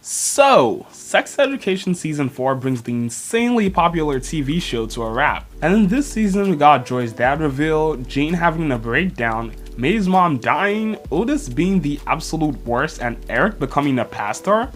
So, Sex Education Season 4 brings the insanely popular TV show to a wrap. And in this season we got Joy's dad reveal, Jane having a breakdown, Maeve's mom dying, Otis being the absolute worst, and Eric becoming a pastor.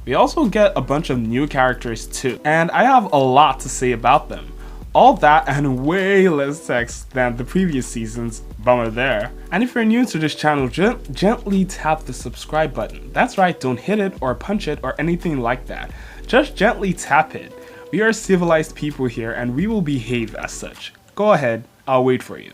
We also get a bunch of new characters too, and I have a lot to say about them. All that and way less text than the previous seasons, bummer there. And if you're new to this channel, gently tap the subscribe button. That's right, don't hit it or punch it or anything like that. Just gently tap it. We are civilized people here and we will behave as such. Go ahead, I'll wait for you.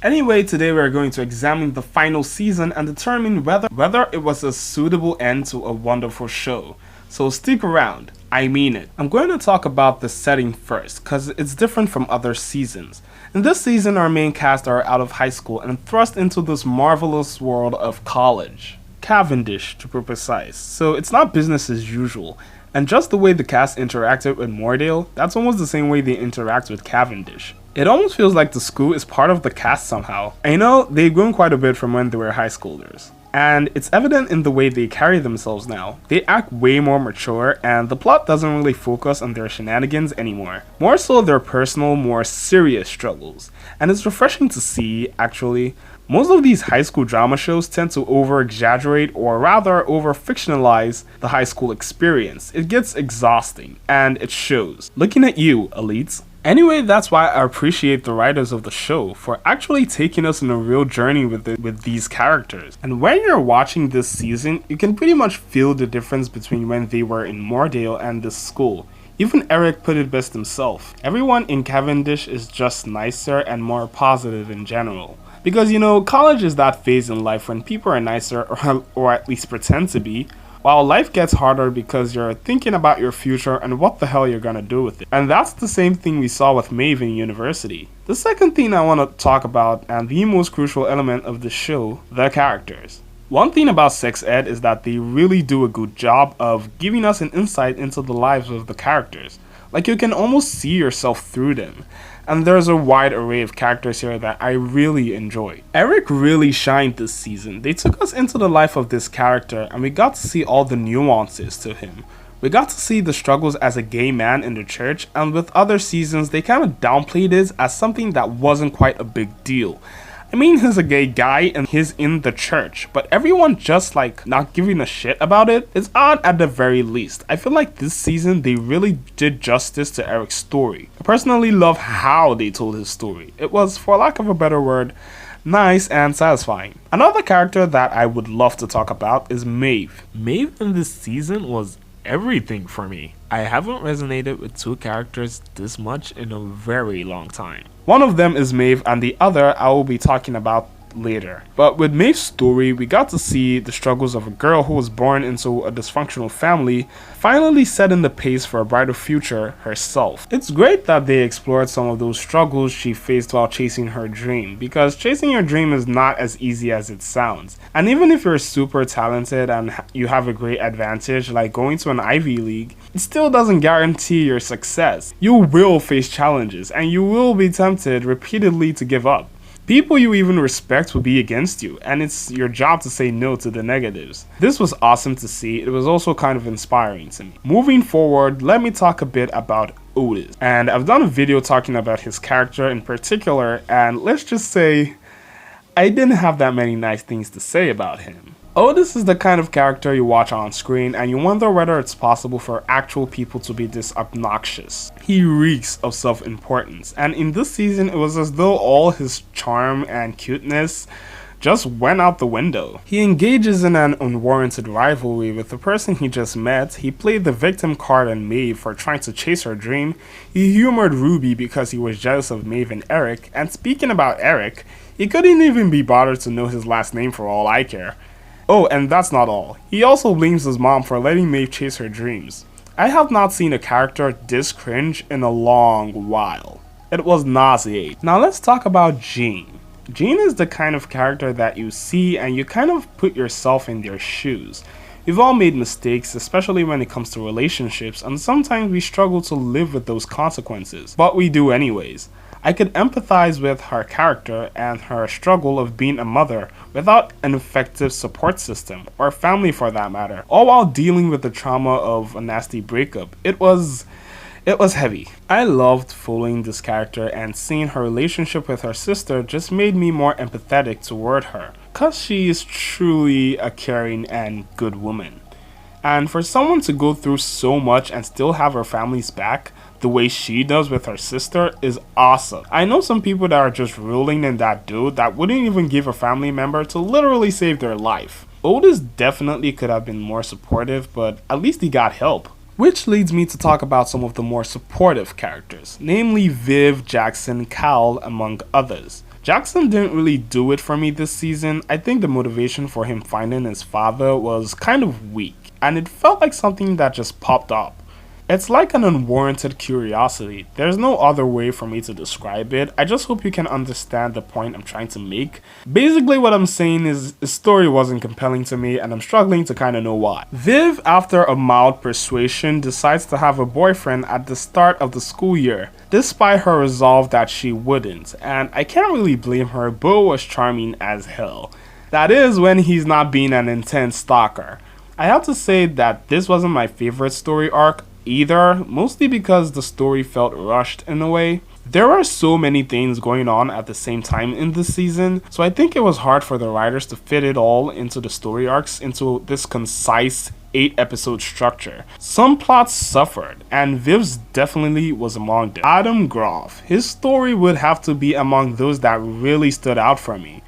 Anyway, today we are going to examine the final season and determine whether it was a suitable end to a wonderful show. So stick around, I mean it. I'm going to talk about the setting first, cause it's different from other seasons. In this season, our main cast are out of high school and thrust into this marvelous world of college. Cavendish, to be precise. So it's not business as usual. And just the way the cast interacted with Moordale, that's almost the same way they interact with Cavendish. It almost feels like the school is part of the cast somehow. And you know, they've grown quite a bit from when they were high schoolers. And it's evident in the way they carry themselves now. They act way more mature, and the plot doesn't really focus on their shenanigans anymore. More so their personal, more serious struggles. And it's refreshing to see, actually. Most of these high school drama shows tend to over-exaggerate or rather over-fictionalize the high school experience. It gets exhausting, and it shows. Looking at you, elites. Anyway, that's why I appreciate the writers of the show for actually taking us on a real journey with these characters. And when you're watching this season, you can pretty much feel the difference between when they were in Moordale and this school. Even Eric put it best himself. Everyone in Cavendish is just nicer and more positive in general. Because you know, college is that phase in life when people are nicer or at least pretend to be, while life gets harder because you're thinking about your future and what the hell you're gonna do with it. And that's the same thing we saw with Maeve in university. The second thing I want to talk about, and the most crucial element of the show, the characters. One thing about sex ed is that they really do a good job of giving us an insight into the lives of the characters. Like you can almost see yourself through them. And there's a wide array of characters here that I really enjoyed. Eric really shined this season. They took us into the life of this character and we got to see all the nuances to him. We got to see the struggles as a gay man in the church, and with other seasons they kind of downplayed it as something that wasn't quite a big deal. I mean, he's a gay guy and he's in the church, but everyone just like not giving a shit about it is odd at the very least. I feel like this season they really did justice to Eric's story. I personally love how they told his story. It was, for lack of a better word, nice and satisfying. Another character that I would love to talk about is Maeve. Maeve in this season was everything for me. I haven't resonated with two characters this much in a very long time. One of them is Maeve and the other I will be talking about later. But with Maeve's story, we got to see the struggles of a girl who was born into a dysfunctional family, finally setting the pace for a brighter future herself. It's great that they explored some of those struggles she faced while chasing her dream, because chasing your dream is not as easy as it sounds. And even if you're super talented and you have a great advantage like going to an Ivy League, it still doesn't guarantee your success. You will face challenges and you will be tempted repeatedly to give up. People you even respect will be against you, and it's your job to say no to the negatives. This was awesome to see. It was also kind of inspiring to me. Moving forward, let me talk a bit about Otis. And I've done a video talking about his character in particular, and let's just say I didn't have that many nice things to say about him. Otis is the kind of character you watch on screen and you wonder whether it's possible for actual people to be this obnoxious. He reeks of self-importance, and in this season it was as though all his charm and cuteness just went out the window. He engages in an unwarranted rivalry with the person he just met. He played the victim card on Maeve for trying to chase her dream. He humored Ruby because he was jealous of Maeve and Eric, and speaking about Eric, he couldn't even be bothered to know his last name for all I care. Oh, and that's not all. He also blames his mom for letting Maeve chase her dreams. I have not seen a character this cringe in a long while. It was nauseating. Now let's talk about Jene. Jene is the kind of character that you see and you kind of put yourself in their shoes. We've all made mistakes, especially when it comes to relationships, and sometimes we struggle to live with those consequences, but we do anyways. I could empathize with her character and her struggle of being a mother without an effective support system, or family for that matter, all while dealing with the trauma of a nasty breakup. It was heavy. I loved following this character, and seeing her relationship with her sister just made me more empathetic toward her, cause she is truly a caring and good woman. And for someone to go through so much and still have her family's back, the way she does with her sister, is awesome. I know some people that are just rolling in that dude that wouldn't even give a family member to literally save their life. Otis definitely could have been more supportive, but at least he got help. Which leads me to talk about some of the more supportive characters, namely Viv, Jackson, Cal, among others. Jackson didn't really do it for me this season. I think the motivation for him finding his father was kind of weak, and it felt like something that just popped up. It's like an unwarranted curiosity. There's no other way for me to describe it. I just hope you can understand the point I'm trying to make. Basically what I'm saying is the story wasn't compelling to me, and I'm struggling to kind of know why. Viv, after a mild persuasion, decides to have a boyfriend at the start of the school year, despite her resolve that she wouldn't, and I can't really blame her. Bo was charming as hell. That is, when he's not being an intense stalker. I have to say that this wasn't my favorite story arc either, mostly because the story felt rushed in a way. There are so many things going on at the same time in this season, so I think it was hard for the writers to fit it all into the story arcs into this concise 8-episode structure. Some plots suffered, and Viv's definitely was among them. Adam Groff, his story would have to be among those that really stood out for me.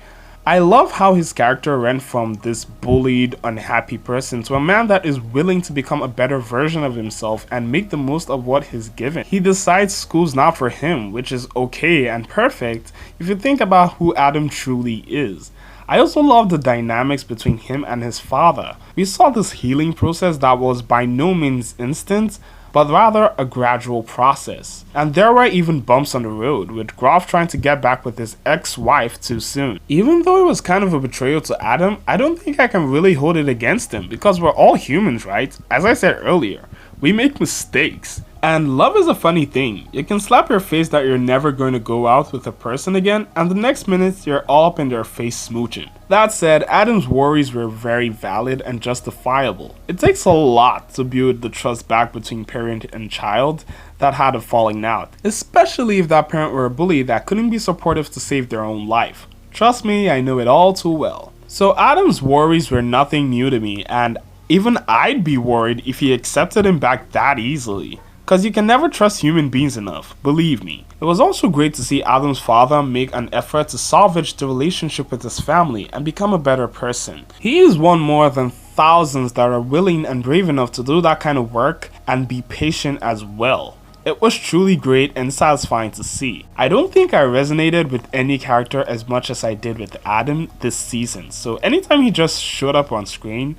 I love how his character went from this bullied, unhappy person to a man that is willing to become a better version of himself and make the most of what he's given. He decides school's not for him, which is okay and perfect if you think about who Adam truly is. I also love the dynamics between him and his father. We saw this healing process that was by no means instant, but rather a gradual process. And there were even bumps on the road, with Groff trying to get back with his ex-wife too soon. Even though it was kind of a betrayal to Adam, I don't think I can really hold it against him, because we're all humans, right? As I said earlier, we make mistakes. And love is a funny thing. You can slap your face that you're never going to go out with a person again, and the next minute you're all up in their face smooching. That said, Adam's worries were very valid and justifiable. It takes a lot to build the trust back between parent and child that had a falling out, especially if that parent were a bully that couldn't be supportive to save their own life. Trust me, I know it all too well. So Adam's worries were nothing new to me, and even I'd be worried if he accepted him back that easily. Cause you can never trust human beings enough, believe me. It was also great to see Adam's father make an effort to salvage the relationship with his family and become a better person. He is one more than thousands that are willing and brave enough to do that kind of work and be patient as well. It was truly great and satisfying to see. I don't think I resonated with any character as much as I did with Adam this season, so anytime he just showed up on screen,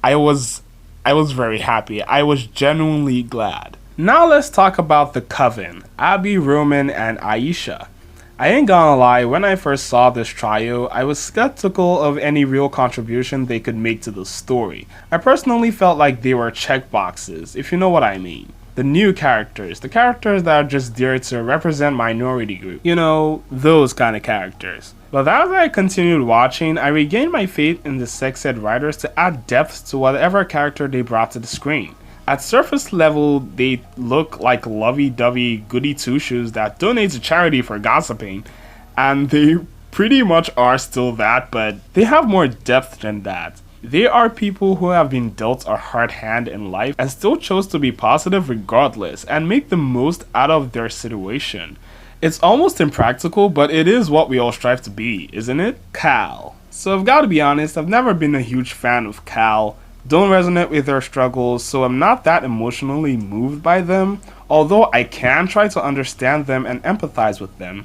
I was very happy. I was genuinely glad. Now let's talk about the Coven, Abby, Roman, and Aisha. I ain't gonna lie, when I first saw this trio, I was skeptical of any real contribution they could make to the story. I personally felt like they were checkboxes, if you know what I mean. The new characters, the characters that are just there to represent minority group. You know, those kind of characters. But as I continued watching, I regained my faith in the sex ed writers to add depth to whatever character they brought to the screen. At surface level, they look like lovey-dovey goody two-shoes that donate to charity for gossiping, and they pretty much are still that, but they have more depth than that. They are people who have been dealt a hard hand in life and still chose to be positive regardless and make the most out of their situation. It's almost impractical, but it is what we all strive to be, isn't it? Cal. So I've got to be honest, I've never been a huge fan of Cal. Don't resonate with their struggles, so I'm not that emotionally moved by them, although I can try to understand them and empathize with them.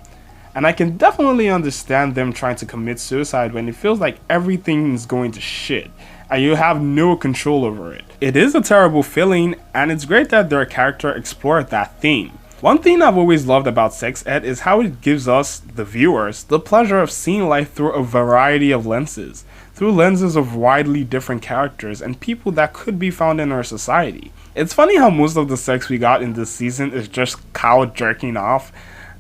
And I can definitely understand them trying to commit suicide when it feels like everything is going to shit, and you have no control over it. It is a terrible feeling, and it's great that their character explored that theme. One thing I've always loved about sex ed is how it gives us, the viewers, the pleasure of seeing life through a variety of lenses. Through lenses of widely different characters and people that could be found in our society. It's funny how most of the sex we got in this season is just cow jerking off.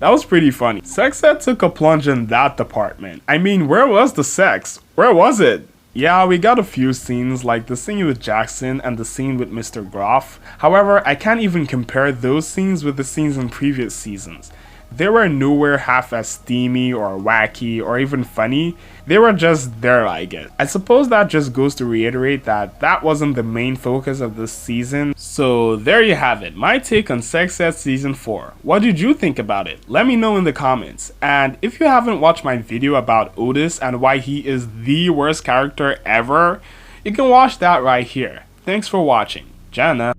That was pretty funny. Sex ed took a plunge in that department. I mean, where was the sex? Where was it? Yeah, we got a few scenes like the scene with Jackson and the scene with Mr. Groff. However, I can't even compare those scenes with the scenes in previous seasons. They were nowhere half as steamy or wacky or even funny. They were just there, I guess. I suppose that just goes to reiterate that that wasn't the main focus of this season. So there you have it, my take on Sex Ed Season 4. What did you think about it? Let me know in the comments. And if you haven't watched my video about Otis and why he is the worst character ever, you can watch that right here. Thanks for watching. Jene.